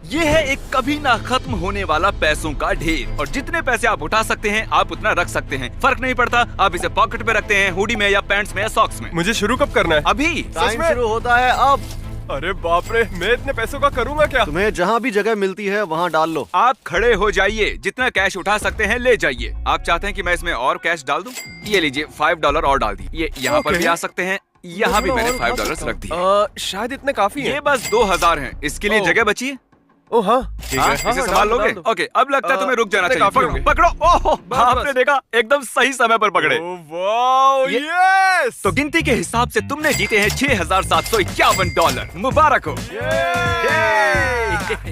ये है एक कभी ना खत्म होने वाला पैसों का ढेर, और जितने पैसे आप उठा सकते हैं आप उतना रख सकते हैं। फर्क नहीं पड़ता आप इसे पॉकेट में रखते हैं, हुडी में या पैंट्स में या सॉक्स में। मुझे शुरू कब करना है? अभी। टाइम शुरू होता है अब। अरे बाप रे, मैं इतने पैसों का करूँगा क्या? तुम्हें जहाँ भी जगह मिलती है वहाँ डाल लो। आप खड़े हो जाइए, जितना कैश उठा सकते हैं ले जाइए। आप चाहते हैं कि मैं इसमें और कैश डाल दूं? ये लीजिए $5 और डाल दी। ये यहाँ पर भी आ सकते हैं, यहाँ भी मैंने $5 रख दिए। शायद इतने काफी हैं। ये बस 2000 हैं। इसके लिए जगह बची है? ओ हाँ, ठीक है। इसे संभाल लोगे? ओके, अब लगता है तुम्हें रुक जाना चाहिए। पकड़ो, पकड़ो। ओह, आपने देखा, एकदम सही समय पर पकड़े। Wow, yes! तो गिनती के हिसाब से तुमने जीते हैं $6751। मुबारक हो।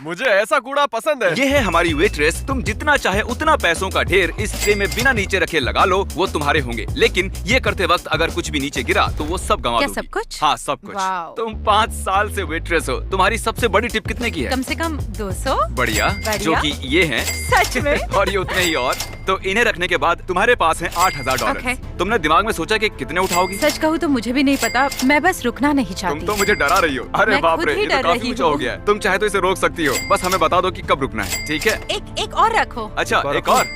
मुझे ऐसा कूड़ा पसंद है। ये है हमारी वेट्रेस। तुम जितना चाहे उतना पैसों का ढेर इस ट्रे में बिना नीचे रखे लगा लो, वो तुम्हारे होंगे। लेकिन ये करते वक्त अगर कुछ भी नीचे गिरा तो वो सब गंवा दोगी। सब कुछ? हाँ, सब कुछ। तुम 5 साल से वेट्रेस हो। तुम्हारी सबसे बड़ी टिप कितने की है? कम से कम 200। बढ़िया। जो कि ये हैं। सच में? और ये उतने ही और। तो इन्हें रखने के बाद तुम्हारे पास है $8000। तुमने दिमाग में सोचा कि कितने उठाओगी? सच कहूँ तो मुझे भी नहीं पता, मैं बस रुकना नहीं चाहती। तुम तो मुझे डरा रही हो। अरे बाप रे, ये तो काफी ऊंचा हो गया है। तुम चाहे तो इसे रोक सकती हो, बस हमें बता दो कि कब रुकना है, ठीक है? एक और रखो। अच्छा, एक और?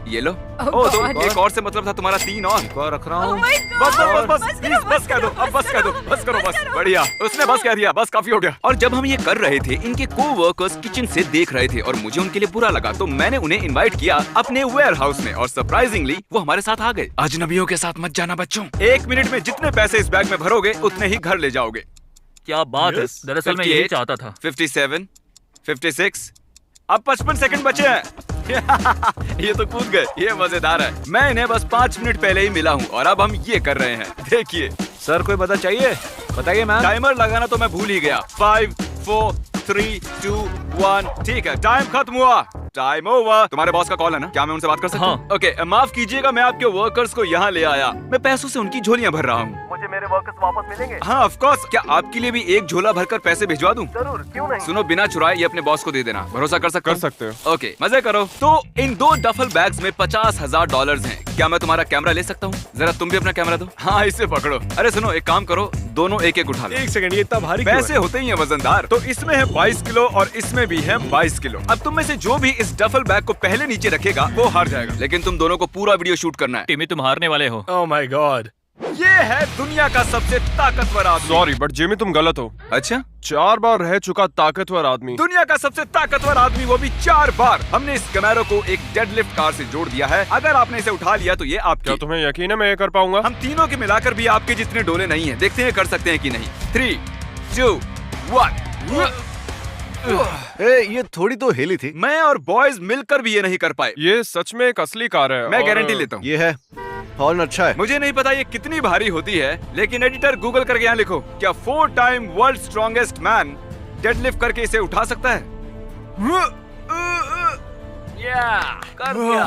ये लो। तो एक और से मतलब था तुम्हारा 3 और रख रहा हूँ। बस कह दो, अब बस कह दो, बस करो, बस। बढ़िया, उसने बस कह दिया, बस काफी हो गया। और जब हम ये कर रहे थे, इनके को-वर्कर्स किचन से देख रहे थे और मुझे उनके लिए बुरा लगा, तो मैंने उन्हें इनवाइट किया अपने वेयर हाउस में, और सरप्राइजिंगली वो हमारे साथ आ गए। अजनबियों के साथ मत जाना बच्चों। 1 मिनट में जितने पैसे इस बैग में भरोगे उतने ही घर ले जाओगे। क्या बात है, दरअसल मैं यही चाहता था। 57, 56, अब 55 सेकंड बचे हैं। ये तो कूद गए, ये मजेदार है। मैं इन्हें बस 5 मिनट पहले ही मिला हूँ और अब हम ये कर रहे हैं, देखिए। सर कोई मदद चाहिए? बताइए मैम। टाइमर लगाना तो मैं भूल ही गया। 5, 4, 3, 2, 1। ठीक है, टाइम खत्म हुआ। Time over. तुम्हारे बॉस का कॉल है ना? क्या मैं उनसे बात कर सकता हूँ? हाँ। ओके, माफ कीजिएगा, मैं आपके वर्कर्स को यहाँ ले आया। मैं पैसों से उनकी झोलियाँ भर रहा हूँ। मुझे मेरे वर्कर्स वापस मिलेंगे? हाँ, ऑफ कोर्स। क्या आपके लिए भी एक झोला भरकर पैसे भिजवा दूँ? जरूर, क्यों नहीं। सुनो, बिना चुराए ये अपने बॉस को दे देना। भरोसा कर सकते हो? ओके, मजे करो। तो इन 2 डफल बैग्स में $50,000 हैं। क्या मैं तुम्हारा कैमरा ले सकता हूँ? जरा तुम भी अपना कैमरा दो। हाँ, इसे पकड़ो। अरे सुनो, एक काम करो, दोनों एक उठा लो। 1 सेकंड, ये इतना भारी क्यों है? पैसे होते ही हैं वजनदार। तो इसमें है 22 किलो और इसमें भी है 22 किलो। अब तुम में से जो भी इस डफल बैग को पहले नीचे रखेगा वो हार जाएगा। लेकिन तुम दोनों को पूरा वीडियो शूट करना है। टिमी, तुम हारने वाले हो। Oh my God. ये है दुनिया का सबसे ताकतवर आदमी। सॉरी बट जिमी तुम गलत हो। अच्छा? 4 बार रह चुका ताकतवर आदमी। दुनिया का सबसे ताकतवर आदमी, वो भी 4 बार। हमने इस कैमरो को एक डेडलिफ्ट कार से जोड़ दिया है। अगर आपने इसे उठा लिया तो ये आपकी। क्या तुम्हें यकीन है मैं ये कर पाऊंगा? हम तीनों के मिलाकर भी आपके जितने डोले नहीं है। देखते हैं कर सकते हैं कि नहीं। 3, 2, 1। ये थोड़ी तो हिली थी। मैं और बॉयज मिलकर भी ये नहीं कर पाए। ये सच में एक असली कार है। मैं गारंटी लेता हूँ। ये है, हॉर्न अच्छा है। मुझे नहीं पता ये कितनी भारी होती है, लेकिन एडिटर गूगल करके यहाँ लिखो, क्या 4 time world strongest man deadlift करके इसे उठा सकता है? कर दिया।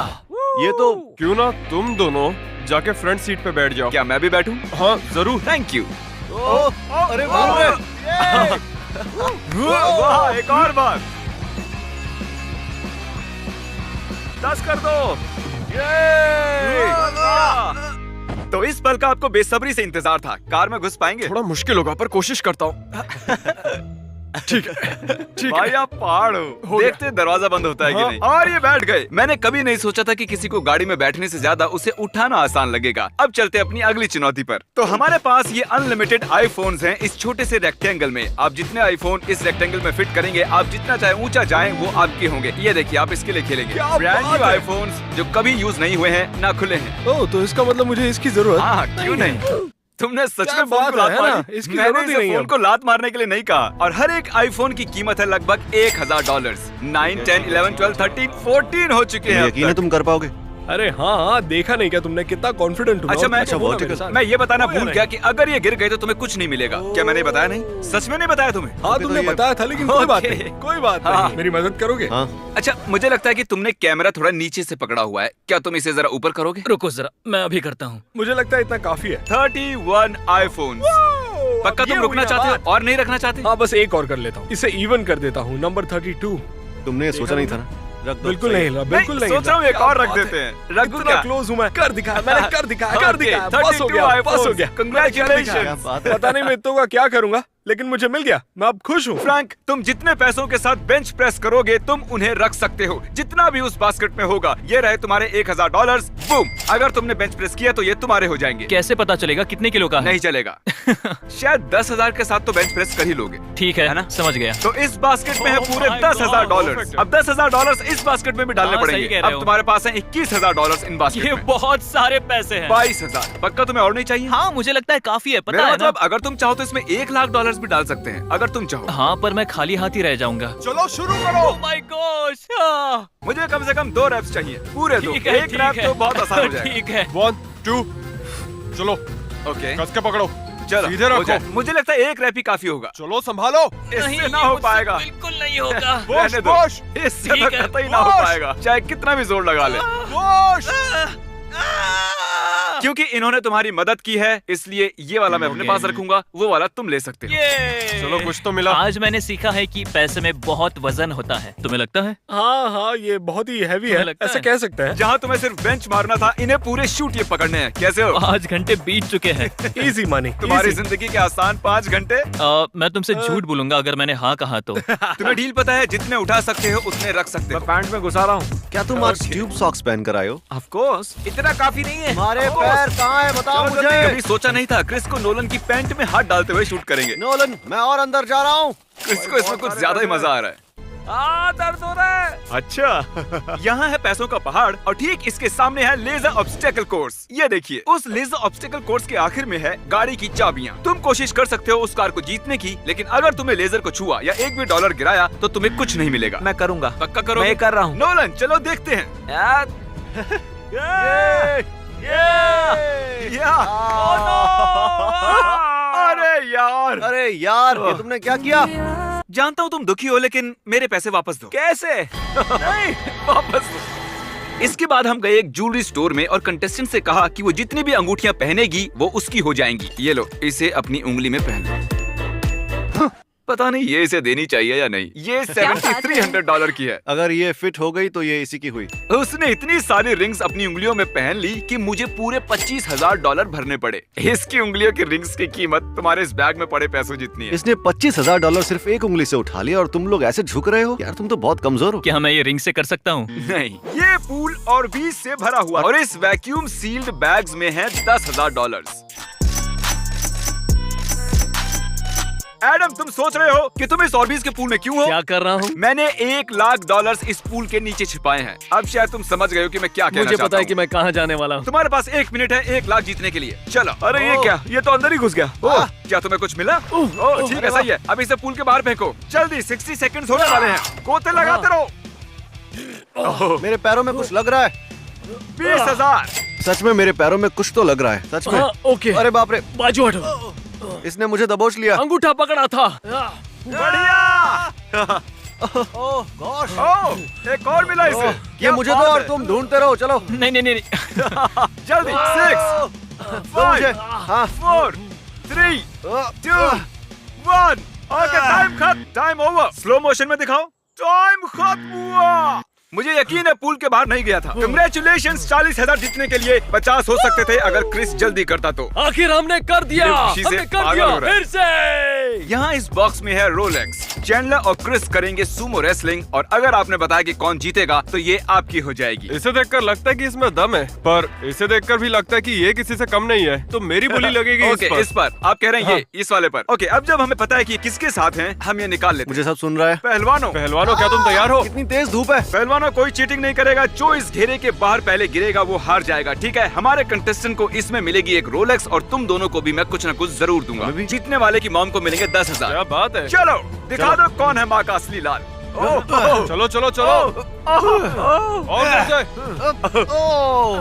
ये तो क्यों ना तुम दोनों जाके फ्रंट सीट पे बैठ जाओ। क्या मैं भी बैठूं? हाँ जरूर। Thank you. अरे बाप रे। वाह, एक और बार। 10 कर दो। तो इस पल का आपको बेसब्री से इंतजार था। कार में घुस पाएंगे? थोड़ा मुश्किल होगा पर कोशिश करता हूँ। ठीक है, ठीक भाई है। आप पहाड़ हो। देखते दरवाजा बंद होता है कि नहीं। और ये बैठ गए। मैंने कभी नहीं सोचा था कि किसी को गाड़ी में बैठने से ज्यादा उसे उठाना आसान लगेगा। अब चलते अपनी अगली चुनौती पर। तो हमारे पास ये अनलिमिटेड आईफोन्स हैं इस छोटे से रेक्टेंगल में। आप जितने आईफोन इस रेक्टेंगल में फिट करेंगे, आप जितना चाहे ऊंचा जाएं वो आपके होंगे। ये देखिए, आप इसके लिए खेलेंगे। ब्रांड न्यू आईफोन्स जो कभी यूज नहीं हुए हैं, ना खुले हैं। ओह, तो इसका मतलब मुझे इसकी जरूरत? हाँ, क्यों नहीं। तुमने सच क्या में फोन को बात लात है ना? मारी? इसकी मैंने जरूरत ही इसे नहीं है। फोन को लात मारने के लिए नहीं कहा। और हर एक आईफोन की कीमत है लगभग $1000। 9, 10, 11, 12, 13, 14 हो चुके हैं। यकीन है तुम कर पाओगे? अरे हाँ, देखा नहीं क्या तुमने कितना कॉन्फिडेंट हूँ? अच्छा, मैं ये बताना भूल गया कि अगर ये गिर गए तो तुम्हें कुछ नहीं मिलेगा। क्या मैंने बताया नहीं? सच में नहीं बताया तुम्हें? हाँ तुमने बताया था, लेकिन कोई बात नहीं, कोई बात हाँ। नहीं। मेरी मदद करोगे? हाँ। अच्छा, मुझे लगता है कि तुमने कैमरा थोड़ा नीचे से पकड़ा हुआ है। क्या तुम इसे जरा ऊपर करोगे? रुको जरा, मैं अभी करता हूँ। मुझे लगता है इतना काफी है। 31 आईफोन। पक्का तुम रुकना चाहते हो और नहीं रखना चाहते? हाँ, बस एक और कर लेता हूँ। इसे इवन कर देता हूँ। नंबर 32। तुमने सोचा नहीं था ना? रख दो। बिल्कुल सही नहीं हिल रहा, बिल्कुल नहीं सोच रहा हूँ एक और रख देते हैं। रख दूं इतना क्या? क्लोज हूँ मैं। कर दिखाया मैंने, कर दिखाया, कर दिखाया। बस हो 32 गया, बस हो iPhones. गया। Congratulations. क्या बात है। पता नहीं मैं इतनों का क्या करूंगा, लेकिन मुझे मिल गया। मैं अब खुश हूँ। फ्रैंक, तुम जितने पैसों के साथ बेंच प्रेस करोगे तुम उन्हें रख सकते हो, जितना भी उस बास्केट में होगा। ये रहे तुम्हारे $1000। बूम! अगर तुमने बेंच प्रेस किया तो ये तुम्हारे हो जाएंगे। कैसे पता चलेगा कितने किलो का है? नहीं चलेगा। शायद 10,000 के साथ तो बेंच प्रेस कर ही लोगे। ठीक है है ना? समझ गया। तो इस बास्केट में है Oh पूरे my $10,000। God. अब $10,000 इस बास्केट में भी डालने हाँ, सही पड़ेंगे। कह रहे अब हो। तुम्हारे पास है $21,000 इन बास्केट ये में। बहुत सारे पैसे हैं। 22,000। पक्का तुम्हें और नहीं चाहिए? हाँ मुझे लगता है काफी है, पता मेरा है ना? मतलब अगर तुम चाहो तो इसमें $1,00,000 भी डाल सकते हैं, अगर तुम चाहो। हाँ पर मैं खाली हाथ ही रह जाऊंगा। चलो शुरू करो। Oh my gosh! हाँ। मुझे कम से कम 2 रैप्स चाहिए, पूरे 2। ठीक है, एक ठीक रैप है। तो बहुत आसान हो जाएगा। ठीक है। 1 2 चलो ओके, कस के पकड़ो। चलो सीधे हो रखो। जाए। मुझे लगता है एक रैप ही काफी होगा। चलो संभालो। इससे नहीं, ना ये हो मुझसे पाएगा। बिल्कुल नहीं होगा। रहने दो। वोश, इससे ठीक तो है। कतई ना हो वोश। पाएगा, चाहे कितना भी जोर लगा ले। वोश। क्योंकि इन्होंने तुम्हारी मदद की है, इसलिए ये वाला मैं अपने पास रखूंगा, वो वाला तुम ले सकते हो। ये चलो कुछ तो मिला। आज मैंने सीखा है कि पैसे में बहुत वजन होता है। तुम्हें लगता है? हाँ हाँ, ये बहुत ही हैवी तुम्हें है, लगता ऐसे है? कह सकते हैं। जहाँ तुम्हें सिर्फ बेंच मारना था, इन्हें पूरे शूट ये पकड़ने हैं। कैसे हो? 5 घंटे बीत चुके हैं। Easy money. तुम्हारी जिंदगी के आसान 5 घंटे। मैं तुमसे झूठ बोलूंगा अगर मैंने हाँ कहा तो। तुम्हें डील पता है, जितने उठा सकते हो उतने रख सकते हो। पैंट में घुसा रहा हूँ। क्या तुम आज ट्यूब सॉक्स पहन कर आए हो? ऑफ कोर्स, इतना काफी नहीं है। हमारे Of course. पैर कहाँ है बताओ चलो जल्दी, मुझे। कभी सोचा नहीं था क्रिस को नोलन की पैंट में हाथ डालते हुए शूट करेंगे। नोलन, मैं और अंदर जा रहा हूँ। क्रिस को इसमें कुछ ज्यादा ही मजा आ रहा है। दर्द हो रहा है। अच्छा। यहाँ है पैसों का पहाड़ और ठीक इसके सामने है लेजर ऑब्स्टेकल कोर्स। ये देखिए, उस लेजर ऑब्स्टेकल कोर्स के आखिर में है गाड़ी की चाबियाँ। तुम कोशिश कर सकते हो उस कार को जीतने की, लेकिन अगर तुम्हें लेजर को छुआ या एक भी डॉलर गिराया तो तुम्हें कुछ नहीं मिलेगा। मैं करूँगा। पक्का करो? मैं कर रहा हूँ। नोलन, चलो देखते हैं। अरे यार, अरे यार, ये तुमने क्या किया? जानता हूँ तुम दुखी हो, लेकिन मेरे पैसे वापस दो। कैसे? नहीं, वापस दो। इसके बाद हम गए एक ज्वेलरी स्टोर में और कंटेस्टेंट से कहा कि वो जितनी भी अंगूठियां पहनेगी वो उसकी हो जाएंगी। ये लो, इसे अपनी उंगली में पहन लो। पता नहीं ये इसे देनी चाहिए या नहीं। ये $7,300 की है। अगर ये फिट हो गई तो ये इसी की हुई। उसने इतनी सारी रिंग्स अपनी उंगलियों में पहन ली कि मुझे पूरे $25,000 भरने पड़े। इसकी उंगलियों की रिंग्स की कीमत तुम्हारे इस बैग में पड़े पैसों जितनी है। इसने $25,000 सिर्फ एक उंगली से उठा लिया और तुम लोग ऐसे झुक रहे हो? यार तुम तो बहुत कमजोर हो। क्या मैं ये रिंग से कर सकता हूँ? नहीं, ये पूल और बीज से भरा हुआ और इस वैक्यूम सील्ड बैग्स में है $10,000। एडम, तुम सोच रहे हो कि तुम इस ऑर्बिस के पूल में क्यों हो? क्या कर रहा हूँ? मैंने $1,00,000 इस पूल के नीचे छिपाए हैं। अब शायद तुम समझ गए हो कि मैं क्या कहना मुझे चाहता पता है हूँ। कि मैं कहाँ जाने वाला हूँ। तुम्हारे पास 1 मिनट है 1,00,000 जीतने के लिए। चलो। अरे ये क्या? ये तो अंदर ही घुस गया। ओह, क्या तुम्हें कुछ मिला? ओह, ठीक है, सही है। अब इसे पूल के बाहर फेंको। जल्दी, 60 सेकंड्स होने वाले हैं। गोते लगाते रहो। मेरे पैरों में कुछ लग रहा है। 20,000। सच में मेरे पैरों में कुछ तो लग रहा है, सच में। ओके। अरे बाप रे, बाजू हटो। इसने मुझे दबोच लिया। अंगूठा पकड़ा था। बढ़िया। ओह गॉश, ओह, एक और मिला इसे। ये क्या मुझे दो बात और है। तुम ढूंढते रहो। चलो नहीं नहीं नहीं। जल्दी। 6 दो मुझे। 5 हाँ 4 3 2 1। ओके, टाइम खत्म। Time over. स्लो मोशन में दिखाओ। टाइम खत्म हुआ। मुझे यकीन है पूल के बाहर नहीं गया था। कंग्रेचुलेशंस, 40,000 जीतने के लिए 50 हो सकते थे अगर क्रिस जल्दी करता तो। आखिर हमने कर दिया। ये खुशी से हमने कर पागल दिया हो रहा है। फिर से। यहाँ इस बॉक्स में है रोलेक्स। चैंडलर और क्रिस करेंगे सुमो रेसलिंग और अगर आपने बताया कि कौन जीतेगा तो ये आपकी हो जाएगी। इसे देखकर लगता है कि इसमें दम है, पर इसे देखकर भी लगता है कि ये किसी से कम नहीं है, तो मेरी बोली लगेगी ओके, इस पर आप कह रहे हैं ये इस वाले पर। ओके, अब जब हमें पता है कि किसके साथ हैं, हम ये निकाल लेते हैं। मुझे सब सुन रहा है। पहलवानों, पहलवानों, क्या तुम तैयार हो? कितनी तेज धूप है। पहलवानों, कोई चीटिंग नहीं करेगा। जो इस घेरे के बाहर पहले गिरेगा वो हार जाएगा, ठीक है? हमारे कंटेस्टेंट को इसमें मिलेगी एक रोलेक्स और तुम दोनों को भी मैं कुछ न कुछ जरूर दूंगा। जीतने वाले की मॉम को मिलेंगे 10,000। क्या बात है। चलो दिखा दो कौन है माँ का असली लाल। चलो चलो चलो। और कैसे? ओह,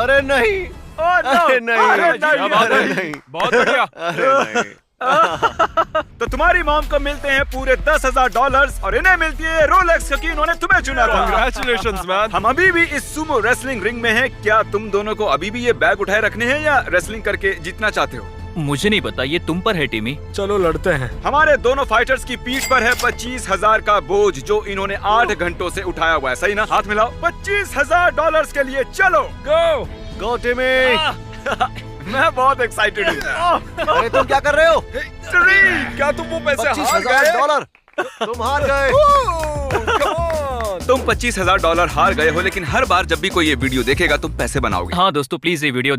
अरे नहीं, अरे नहीं, क्या बात अरे है? नहीं, बहुत बढ़िया। अरे नहीं। तो तुम्हारी मॉम को मिलते हैं पूरे $10,000 और इन्हें मिलती है रोलेक्स क्योंकि इन्होंने तुम्हें चुना था। Congratulations, man. हम अभी भी इस सुमो रेसलिंग रिंग में हैं। क्या तुम दोनों को अभी भी ये बैग उठाए रखने हैं या रेसलिंग करके जीतना चाहते हो? मुझे नहीं पता, ये तुम पर है टिमी। चलो लड़ते हैं। हमारे दोनों फाइटर्स की पीठ पर है 25,000 का बोझ जो इन्होंने 8 घंटों से उठाया हुआ है। सही ना? हाथ मिलाओ। $25,000 के लिए चलो। गो। गो टिमी। मैं बहुत एक्साइटेड हूँ। अरे तुम क्या कर रहे हो? क्या तुम वो पैसे हार $25,000 तुम हार गए। तुम $25,000 हार गए हो, लेकिन हर बार जब भी कोई ये वीडियो देखेगा तुम पैसे बनाओगे। हाँ दोस्तों, प्लीज ये वीडियो